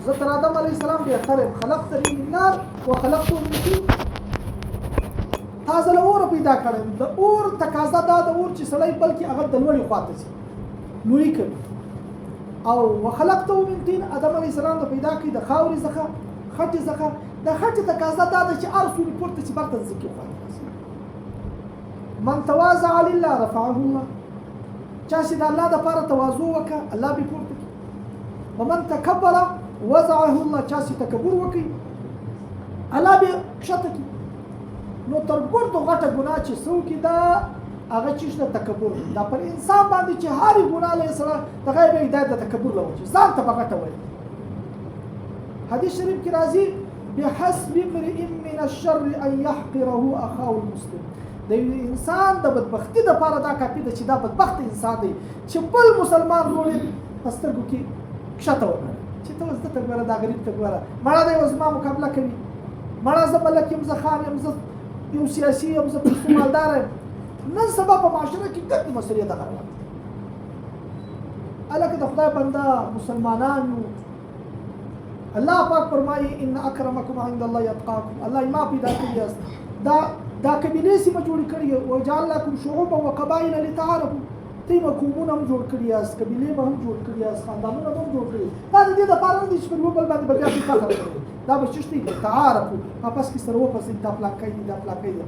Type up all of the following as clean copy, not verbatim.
زه تر آدم علیه السلام بهتر یم. خلقتني من نار وخلقته من طين. تا زه له اوره پیدا کړی یم. د اور تقاضا دا د اور چې سړی بلکې هغه د لوړې خواته ځي لوړي کوي. او وخلقته من طين آدم علیه السلام د پیدا کړي د خاورې څخه خټې څخه. د خټې تقاضا دا ده چې هر څوک پورته چې برته ځي کې خواته رسي. من تواضع لله رفعه الله. چا چې د الله دپاره تواضع وکړه الله به پورته کړي. ومن تکبر وضعه الله. چا چې تکبر وکړي الله به ښکته کړي. نو تر ګردو غټه ګناه چې څوک دا هغه چیز د تکبر دا پر انسان باندې چې هر ګناه له سره دغه به هدایت د تکبر لوي ځان ته بغټه وایي. حدیث شریف کې راځي بحسب امرئ من الشر ان يحقره اخاه المسلم. د انسان د بدبختی د پاره دا کافي ده چې دا بدبخت انسان دی چې بل مسلمان وروړي پسترګو کې ښکته وکړي چې ته زه ته ګوره دا غریب ته ګوره مړه دی اوس ما مقابله کوي مړه زه ملک یم زه خان یم زه یو سیاسي یم زه پیسو مالدار یم. نن سبا په معاشره کې ګډې مسلې دغه روان دي. هلکه د خدای بنده مسلمانان یو. الله پاک فرمایي ان اکرمکم عند الله یتقاکم. الله ما پیدا کړي یاست. دا قبیلې سیمه جوړې کړي وجعل لکم شعوبا وقبایل لتعارفوا. تی قومونه هم جوړ کړي یاست قبیلې به هم جوړ کړي یاست خاندانونه به هم جوړ کړي. دا د دې دپاره نه دي چې پر یو بل باندې به بیا فخر کوي. دا به چشتي تعارفوا اپس کې سره وپسې دا پلاکۍ دي دا پلاکۍ دي.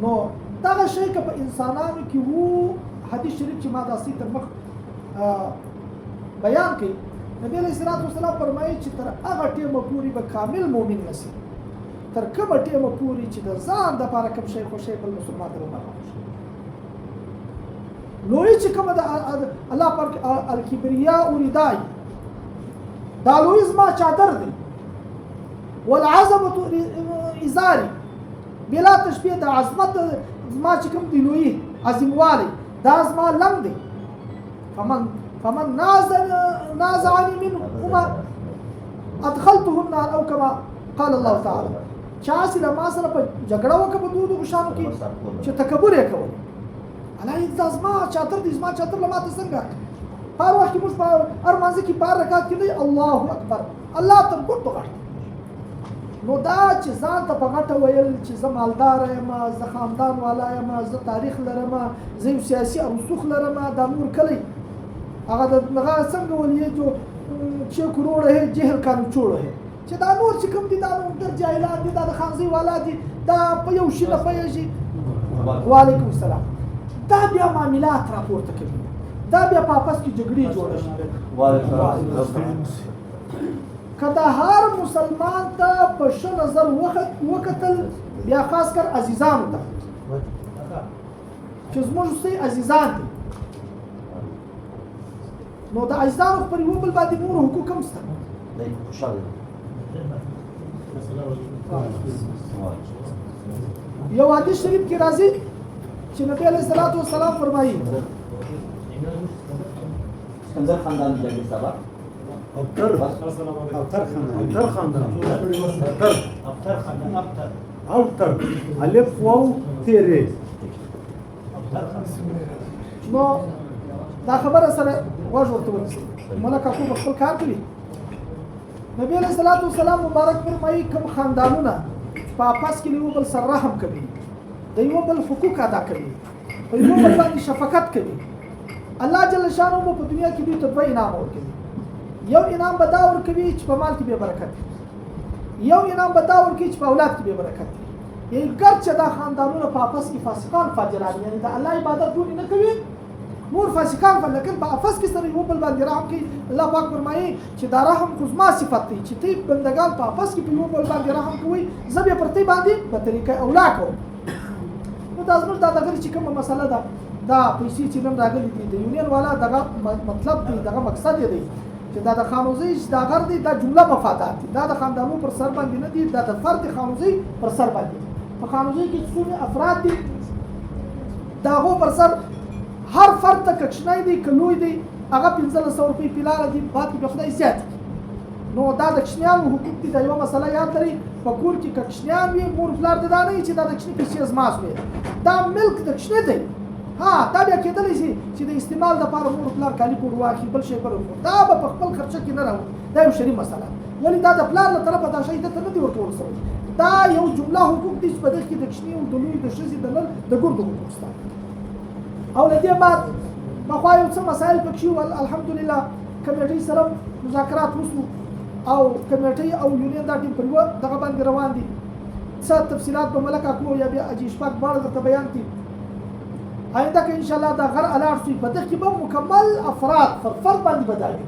نو دغه شی که په انسانانو کې وو حدیث شریف چې ما داسې تر مخ بیان کړي نبی علیه الصلاة والسلام فرمایي چې تر هغه ټیمه پورې به کامل مؤمن نشي تر کومه ټیمه پورې چې د ځان دپاره کوم شی خوښی بل مسلمان ته ونه خوښي. لوی چې کومه د الله پاک الکبریا ردای دا لوی زما چادر دی والعظمة ازاري بلا تشبیه د عظمت زما چې کوم دی لوی عظیموالی دا زما لنګ دی. فمن نازعني منهما ادخلته النار او كما قال الله تعالى. چا چې له ما سره په جګړه وکړه په دغو شانو کې چې تکبر یې کوي الله دا زما چادر دی زما چادر له ماته څنګه هر وخت موږ په هر مانځه کې په رکعت کې دی الله اکبر الله تر ګوتو غټ. نو دا چې ځان ته په غټه ویل چې زه مالدار یم زه خاندان والا یم زه تاریخ لرم زه یو سیاسي رسوخ لرم دا نور کلی هغه دغه څنګه ولیې جو 6 کروڑ ہے جهل کانو چوڑ ہے چې دا نور چې کوم دي دا نور د جاهلان دي دا د خانزي والا دي دا په یو شي نه پېږي. وعلیکم السلام. دا بیا معاملات راپورته کوي دا بیا په آپس کې جګړې جوړه شي. که د هر مسلمان ته په ښه نظر وکتل بیا خاص کر عزیزانو ته چې زموږ څه عزیزان دي نو د عزیزانو پر یو بل باندې نور حقوق هم شته. یو حدیث شریف کې راځي چې نبی علیه الصلاة والسلام فرمایي اسکندر خاندان دی جګړې سبا ابتر الف واو تیرې. نو دا خبره سره غوږ ورته ونیسئ. ملک یعقوب خپل کار کوي. نبی علیه الصلاة والسلام مبارک فرمایي کوم خاندانونه په آپس کې یو بل سره رحم کوي د یو بل حقوق ادا کوي په یو بل باندې شفقت کوي الله جل شانه په دنیا کې دوی ته دوه انعام ورکوي. یو انعام به دا ورکوي چې په مال کې به برکت وي. یو انعام به دا ورکوي چې په اولاد کې به برکت وي. یعنې ګرچه دا خاندانونه په آپس کې فاسقان فاجران یعنې د الله عبادت ټول نه کوي نور فاسقان لیکن په آپس کې سره یو بل باندې رحم کوي. الله پاک فرمایي چې دا رحم خو زما صفت دی چې تی بندگان په آپس کې په یو بل باندې رحم کوي زه بیا پر تی باندې په طریقه اولا کوم. نو دا زموږ دا دغه چې کومه مسله ده دا پیسې چې نن راغلي دي د یونین والا دغه مطلب دی دغه مقصد دی چې دا د خانوزي دا غر دی دا جمله مفادات دي دا د خاندانو پر سر باندې نه دي دا د فرد خانوزي پر سر باندې په خانوزي کې څومره افراد دي داغو پر سر هر فرد ته کچنای دی کلوی دی هغه 1500 روپۍ پیلاره دي باقي به خدای زیات. نو دا د کچنیانو حقوق دي دا یو مسله یاد لري په کور کې کچنیان وي مور پلار د دا نه چې دا د کچنی پیسې زما شوي دا ملک د کچنی دی ها دا بیا کېدلی شي چې د استعمال دپاره مور پلار کالي پور واخلي بل شی پر دا به په خپل خرچه کې نه راوړي دا یو شرعي مسله ولې دا د پلار له طرفه دا شی دته نه دی ورکول شوی دا یو جمله حقوق دي چې په دغه کې د کوچني او د لوی د ښځې د نر د ګردو حقوق شته او له دې بعد پخوا یو څه مسایل پکې وو الحمدلله کمیټۍ سره مذاکرات وشو او کمیټۍ او یونین دا ټیم پر یوه دغه باندې روان دي څه تفصیلات به ملک اکو یا بیا اجي اشفاق دواړه درته بیان کړي آینده که انشاءالله دا غر الاړ شي په دغه کې به مکمل افراد پر فرد باندې بدایي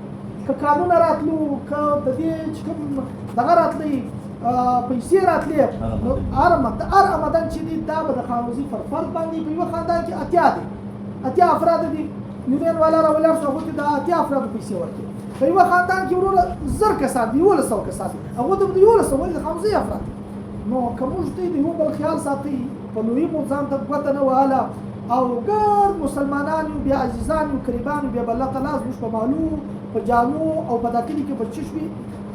که قانون راتلو که د دې چې کوم دغه راتلی پیسې راتلې نو هر آمدن چې دي دا به د خانوزي پر فرد باندې په یوه خاندان کې اتیا افراد دي یونین والا راولاړ شو هغوی ته د اتیا افرادو پیسې ورکړي په یوه خاندان کې وروره 1000 کسان دي 1100 کسان دي هغوی ته به د 1100 ولې د خانوزي افراد نو که موږ دوی د یو بل خیال ساتي په لویي مو ځان ته ګوته نه وهله او ګرد مسلمانان یو بیا عزیزان یو قریبان یو بیا به الله تعالی زموږ په مالو په جامو او په دا کلي کې به چش وي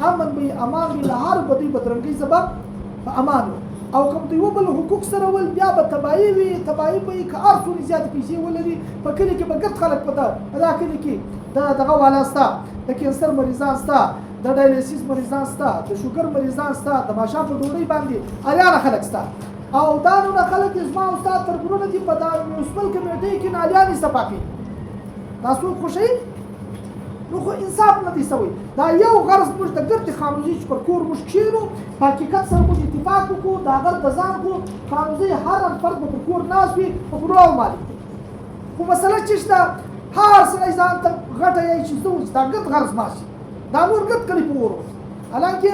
امن به امان به له هر بدۍ بدرنګۍ سبب په امان او کوم د یو بل حقوق سره ول بیا به تباهي وي تباهي به که هر څومره زیاتې پیسې ولري په کلي کې به ګرد خلک په دا کلي کې دغه والا شته د کینسر مریضان شته د ډایلیسیس مریضان شته د شوګر مریضان شته د ماښام په ډوډۍ باندې اریانه خلک شته او دا نو خلک زما استاد تربورونه دي په دا میونسپل کمیټۍ کې نالیانې صفا کوي تاسو خوشئ نو خو انصاف نه دی سوی دا یو غرض موږ د ګردې خانوزي چې پر کور موږ کښېنو په حقیقت سره موږ اتفاق وکړو د هغه د ځان کړو خانوزي هر فرد به پر کور ناست وي په کورو مالک دی خو مسله چې شته هر سړی ځان ته غټه یی چې زه اوس دا ګرد غرض ماشي دا نور ګرد کړي په ور حالانکه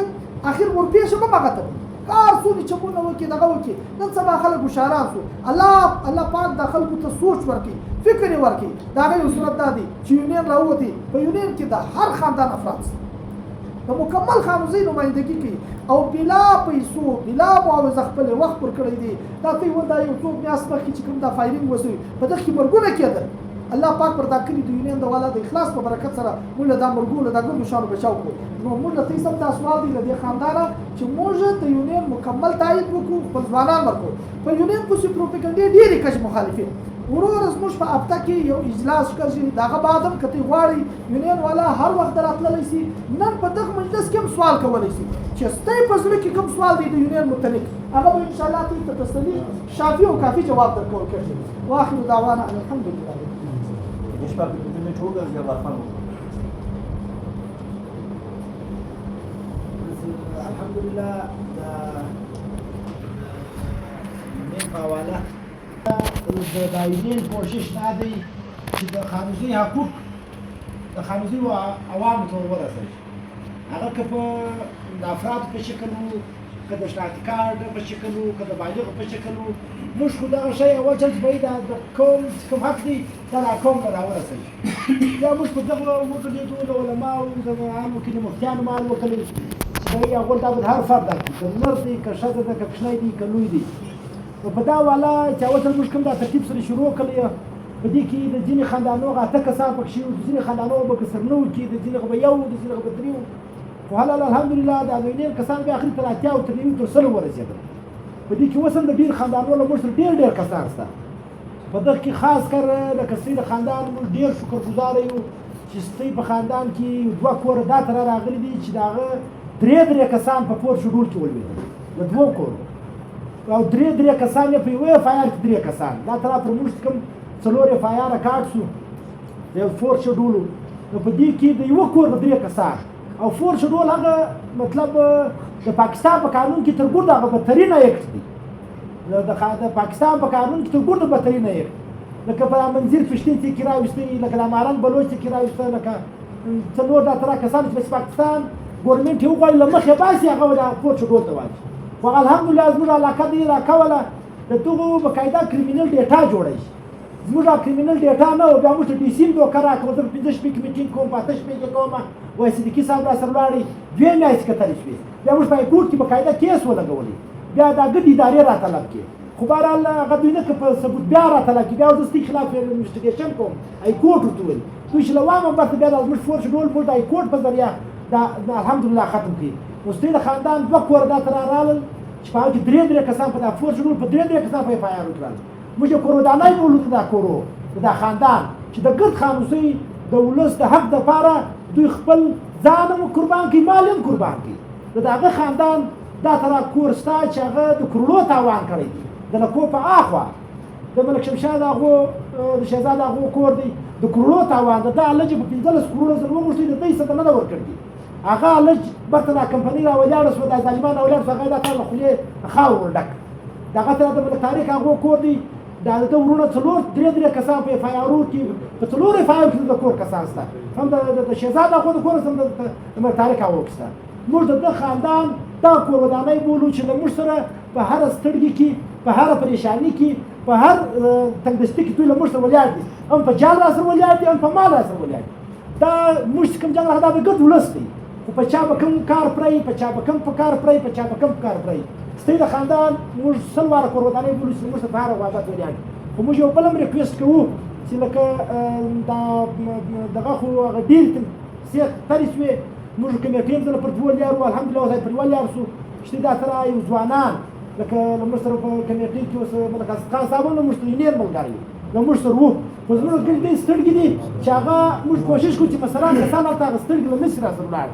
اخر ورپېښه به مغه ته کار څونه چپونه وکړي دغه وکړي نن سبا خلک هوښیاران شو الله پاک د خلکو ته سوچ ورکړي فکر یې ورکړي د هغه یو صورت دا دی چې یونین راووتې په یونین کې د هر خاندان افراد د مکمل خانوزۍ نمایندګي کوي او بلا پیسو بلا معاوضه خپل وخت پر کړی دی دا ته دا یو څوک میاشت مخکې چې کوم دا فایرینګ وشوي په دغه کې مرګونه کېدل الله پاک پر دا کلی د یونین د والا د اخلاص په برکت سره موږ دا مرګونه دا ګردو شانو بچاو کړو نو موږ ته سم دا سوال دی له دې خاندانه چې موږ د یونین مکمل تایید وکړو خپل ځوانان ورکړو په یونین پسې پروپاګاندا ډېرې کچ مخالفین ورور زموږ په هفته کې یو اجلاس کوي دغه بعد هم کته غواړي یونین والا هر وخت راتللی شي نن په دغه مجلس کې هم سوال کولی شي چې ستاسو په زړه کې کوم سوال دی د یونین متعلق هغه به ان شاء الله ته تسلی شافي او کافي جواب درکول کېږي واخر دعوانا الحمدلله اشفاق بدون توګه یا ورفان الحمدلله من حواله د دایمین کوشش دا دی چې د خانوزي حقوق د خانوزي عوامو ته ورسوي هغه که په افرادو په شکل وو که د شناختي کارډ په شکل وو که د بالغ په شکل وو موږ خو دغه شی اول ځل چې به د قوم کوم حق دی دا لا قوم ته راورسوي یا موږ په دغه وکړېدو د علماو د عامو کې د مفتیانو مال وکړل چې به یې اول دا به هر فرد درکړي که نر دی که ښځه ده که کوچنی دی که لوی دی نو په دا والا چې اول ځل موږ کوم دا ترتیب سره شروع کړی په دې کې د ځینې خاندانو هغه اته کسان پکښې وو د ځینې خاندانو به که سر نه وو کې د ځینې به یو د ځینې به درې وو خو حلال الحمدلله د یونین کسان بیا اخري تر اتیا او تر نوي تر سلو ورسېدل په دې کې اوس هم د ډېر خاندانو له موږ سره ډېر کسان شته په دغه کې خاص کر لکه ستاسو د خاندان موږ ډېر شکرګزاره یو چې ستاسو په خاندان کې دوه کوره دا تر راغلي دي چې د هغه درې کسان په پور شډول کې ولوېدل د دوو کورو او درې کسان یې په یوه اف آی آر کې درې کسان دا تر پر موږ کوم څلور اف آی آر کارت شو د فور شډول نو په دې کې د یوه کور درې کسان او فور شډول هغه مطلب د پاکستان په قانون کې تر ګوره هغه بدترینه اکټ دی د پاکستان په قانون کې تر ګوره بدترینه اکټ لکه په منظر پښتون کې راوستي لکه د ماران بلوچ کې راوستي لکه څلور دا تر کسان چې پاکستان ګورنمنت یو غوړي لمخه باسي هغه د فور شډول ته واچي خو الحمدلله زموږ علاقه دی راکوله د دغو بقاعده کریمینل ډیټا جوړی زموږ کریمینل ډیټا نه و بیا موږ ته ډي سي م دوکه راکړه زه 15 شپې کې میټینګ کوم په 8 شپې کې کوم وایي صدیقي صاحب را سره ولاړې 2 میاشتې کتلې شوې بیا موږ په هایکورټ کې بقاعده کیس ولګولې بیا دا ګډ ادارې را طلب کړې خو بهرحال هغه دوی نه که په ثبوت بیا را طلب کړي بیا زه ستاسو خلاف انویسټیګیشن کوم هایکورټ ورته وویل دوی چې له وامه برته بیا د زموږ فورس ډول موږ د هایکورټ په ذریعه دا الحمدلله ختم کړي نو ستاسو د خاندان دوه کوره دا تر راغلل چې په هغه کې درې کسان په دا فورس شډول په درې کسان په اف آی آر وکړل موږ کور ودانۍ بولو دا کورو دا خاندان چې د ګرد خانوسۍ د ولس د حق دپاره دوی خپل ځان هم قربان کړي مال هم قربان کړي د هغه خاندان دا تر کور شته چې هغه د کروړو تاوان کړی دی د لکو په اخوا د ملک شمشاد هغو د شهزاد هغو کور دی د کروړو تاوان ده دا لږ په 15 کروړو زر وغوښتي د دوی څه ته نه ده ورکړي هغه لږ برته دا کمپنۍ را ولاړه شوه دا ظالمان را ولاړ شو هغه دا کار له خولې خاور ور ډک دغه ته د ملک تاریخ هغو کور دی دا د ورونه څلور درې کسان په فایارو کې په څلور فایارو کې د کور کسان شته هم د شهزاد هغو د کور هم د ملک تاریخ هغو شته موږ د خاندان دا کور ودانۍ بولو چې له موږ سره په هر ستړګي کې په هر پریشانی کې په هر تنګدستي کې دوی له موږ سره ولاړ دي هم په جال را سره ولاړ دي هم په مال را سره ولاړ دي دا موږ چې کوم جنګ دا د ګډ ولس دی خو په چا به کوم کار پرې په چا به کوم په کار پرې په چا به کوم کار پرې ستې د خاندان موږ سلوار کور ودانۍ بولو چې موږ سره په هر وخت ولاړ دي خو موږ یو بل هم ریکویسټ کوو چې لکه دغه خو هغه ډېر سیخ ترې شوې موږ کمیټې هم سره پر دوه لیارو الحمدلله اوس پر دوه لیار شو چې دا تر یو ځوانان لکه له موږ سره په کمیټې کې اوس ملک خان صاحب هم له موږ سره ډېر ملګری له موږ سره وو خو زموږ ګل دې سترګې دي چې هغه موږ کوشش کوو چې مثلا کسان هلته هغه سترګې له مصر را سره ولاړ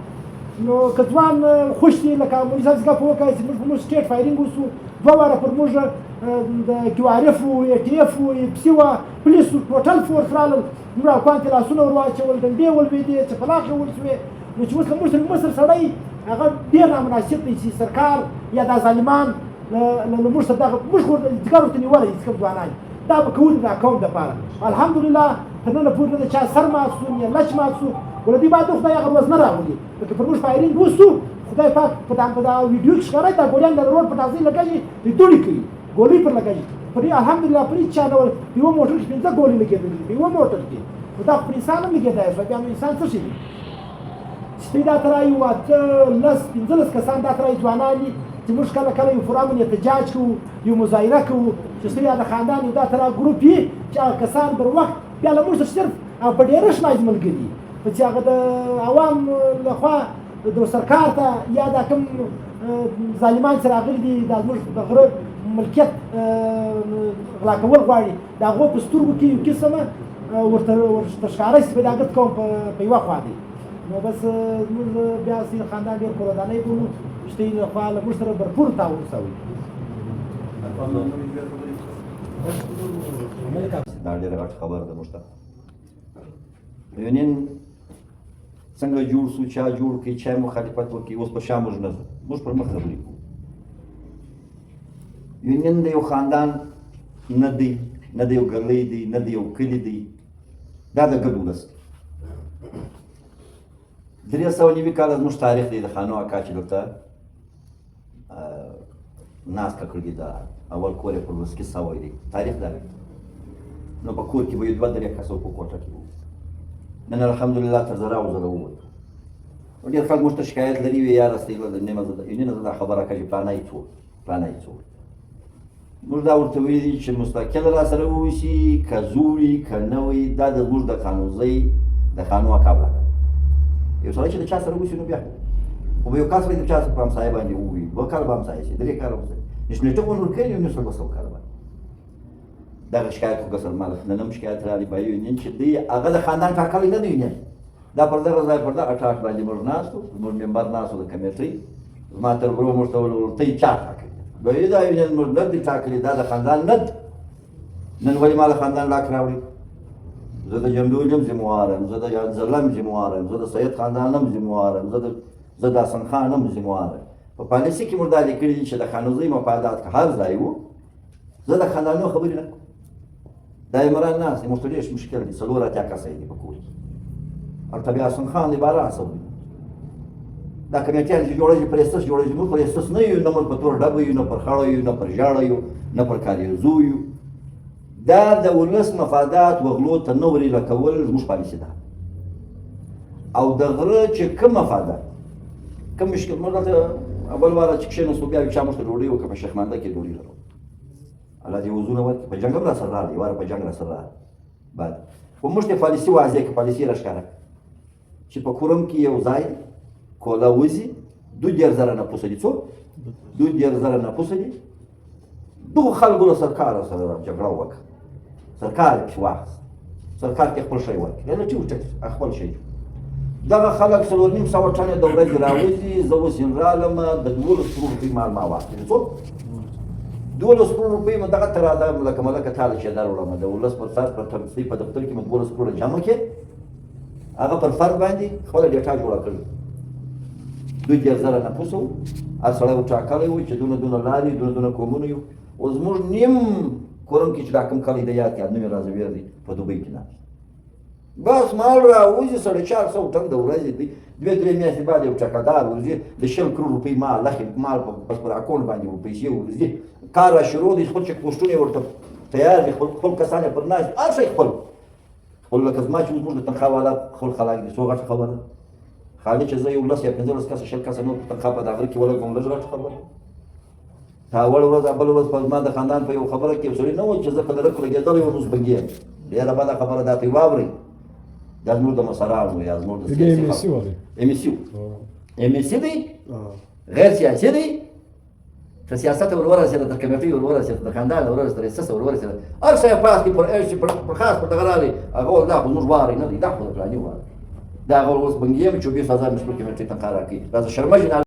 نو که ځوان خوش دي لکه مولوي صاحب څخه وکړئ چې موږ په موږ سټیټ فایرینګ وشو دوه واره پر موږ د کیو آر اف وو اې ټي اف وو پسي وه پولیس ټوټل فورس رالل موږ راکوان کې لاسونه ور واچول ډنډې ولوېدې چپلاخې ولسوې نو چې اوس له موږ سره مصر سړی هغه ډېر نامناسب دی چې سرکار یا دا ظالمان له موږ سره دغه موږ خو ځګر ورته نیولی دي کوم ځوانان دا به کوو د دا قوم دپاره الحمدلله تر ننه پورې نه د چا سر مات شو یا لچ مات شو ولې دوی باید خدای هغه ورځ نه راولي لکه پر موږ فایرینګ وشو خدای پاک په دا ویډیو کې ښکاره دا ګولیان د روډ په تازۍ لګېږي دوی دوړې کوي ګولۍ پر لګېږي پر دې الحمدلله پر هېڅ چا نه ول په یوه موټر کې 15 ګولۍ لګېدلې دي په یوه موټر کې نو دا پر انسان هم لګېدی شو بیا نو انسان څه شي دي چې دا تر یو 15 کسان دا تر ځوانان دي چې موږ کله کله یو پروګرام احتجاج کوو یو مظاهره کوو چې ستاسو د خاندان یو دا تر ګروپ یې چې هغه کسان بر وخت بیا له موږ سره صرف په ډېرش مایز ملګري په چې هغه د عوام لخوا د سرکار ته یا دا کوم ظالمان چې راغلي دي دا زموږ د غره ملکیت غلا کول غواړي د هغو په سترګو کې یو قسمه ورته ښکاره شي چې دا ګډ قوم په یوه خوا دی نو بس موږ بیا سي خاندان ډېر کور ودانۍ بولو چې دوی لخوا له موږ سره بھرپور تعاون شوی دا ډېره غټ خبره ده موږ ته یونین څنګه جوړ شو چا جوړ کړي چا مخالفت وکړي اوس په شا موږ نه ځو موږ پر مخ خبرې کوو یونین د یو خاندان نه دی نه د یو ګرلۍ دی نه د یو کلي دی دا د ګډ ولس دی 390 کاله زموږ تاریخ دی د خانو اکا چې دلته ناسته کړې ده اول کور یې پر وسکي سوی دی تاریخ دا دی نو په کور کې به یو 2-3 کسه په کوټه کې وو نن الحمدلله تر زره او زره ووتو ډېر خلک موږ ته شکایت لري وي یاره ستاسو د نیمه زه دا خبره کوي چې پلانی څو موږ دا ورته ویلي دي چې مستقل را سره واوسي که زوړي که نه وي دا د زموږ د قانونزۍ د خانو اکا بلاده یو سړی چې د چا سره اوسي نو بیا خو به یو کس د چا سره په همسایه باندې ووي 2 کاله به همسایه شي 3 کاله به نشنېټه به نور کوي نو سل به 100 کاله باندې دغه شکایت خو کسر مالک نن هم شکایت راغلی به یونین چې دی هغه د خاندان ټاکلی نه دی یونین دا پر دغه ځای پر دغه ټاټ باندې موږ ناست وو زموږ ممبر ناست وو د کمیټۍ زما تر ورو موږ ته وویل ته یې چا ټاکلی به یې دا یونین موږ نه دی ټاکلی دا د خاندان نه دی نن ولې ما د خاندان لاک راوړي زه د جمدول هم ذموار یم زه د ځلم ذموار یم زه د سید خاندان هم ذموار یم زه د حسن خان هم ذموار یم په پالیسي کې موږ دا لیکلي دي چې د خانوزۍ مفادات که هر ځای وو زه د خاندانونو خبرې نه کوم دا عمران ناست دی موږ ته ډېر مشکل دي 4 کسه دي په کور کې هلته بیا حسن خان دی باره هڅوي دا کمیټیان چې جوړېږي پرېستس جوړېږي موږ پرېستس نه یو نه موږ په تور ډبه یو نه پر خړو یو نه پر ژاړه یو نه پر کاریزو یو دا د ولس مفادات وغلو ته نه ورېله کول زموږ پالیسي ده او د غره چې کوم مفادات کوم مشکل موږ دلته اول واره چې کښېناستو بیا یو چا موږ ته ډوډۍ وکړه په شیخمانده کې ډوډۍ لرو الله دې وزونه ورکړي په جنګ هم راسره راغلی واره په جنګ راسره راغلی بعد خو موږ ته پالیسي واضح کړه پالیسي یې راښکاره کړه چې په کورم کې یو ځای کوله وځي 2,000 نفوسه دي څو 2,000 نفوسه دي دغو خلکو له سرکار سره جګړه وکړه، سرکار یې پسې واخیست، سرکار ته خپل شی ورکړي، نه چې خپل شی. دغه خلک 4,500 ټنه د ورځې راوځي، زه اوس یې رالم د 12 روپۍ مال ما واخلي. څوک 12 روپۍ مې دغه ته راله لکه ملکه تا له چې در وړم، د ولس پر سر پر تمثیل په دفتر کې مې 12 کروړه جمع کړې، هغه پر فرد باندې خپله ډېټا جوړه کړې. دوی 10,000 نفوس وو، هر سړی وټاکلی وو چې دونه دونه لارې دونه دونه قومونه یو. اوس زموږ نیم کورم کې چې دا کوم کلی دی یاد یاد نومې رازویر دی په دوبۍ کې ناست، بس مال راوځي 450 ټن د ورځې دی، 2-3 میاشتې بعد یو ټکهدار ورځي د 20 کروړ روپۍ مال لخې مال بس پر اکاونټ باندې پیسې ورځي، کار را شروع دی، خپل چک پوسټونه یې ورته تیار دي، خپل کسان یې پر ناست، هر شی خپل لکه زما چې زموږ د تنخوا والا خپل خلک دي. څو غټه خبره خالي چې زه 11 یا 15 کسه 20 کسه نور تنخوا په دغه کې ولګوم، لږ غټه خبره. تا اول ورځ بل ورځ په ما د خاندان په یو خبره کې سړی نه و چې زه په درک لګېدلی وم، اوس بنګېم. ډېره بده خبره دا ترې واورئ، دا زموږ د مسارانو یا زموږ د سیاسي MSC دی، غیر سیاسي دی. که سیاست ورورسېده، د کمیټۍ ورورسېده، د خاندان ورورسېده، د سیسه ورورسېده، هر شی پاس کړي پر خاص پر دغه راغلی، هغه وایي دا خو زموږ واری نه دی، دا خو د فلاني وار دا هغه اوس بنګېم 24,000 مې خپل کمیټۍ تنخوا راکوي. راځه شرمه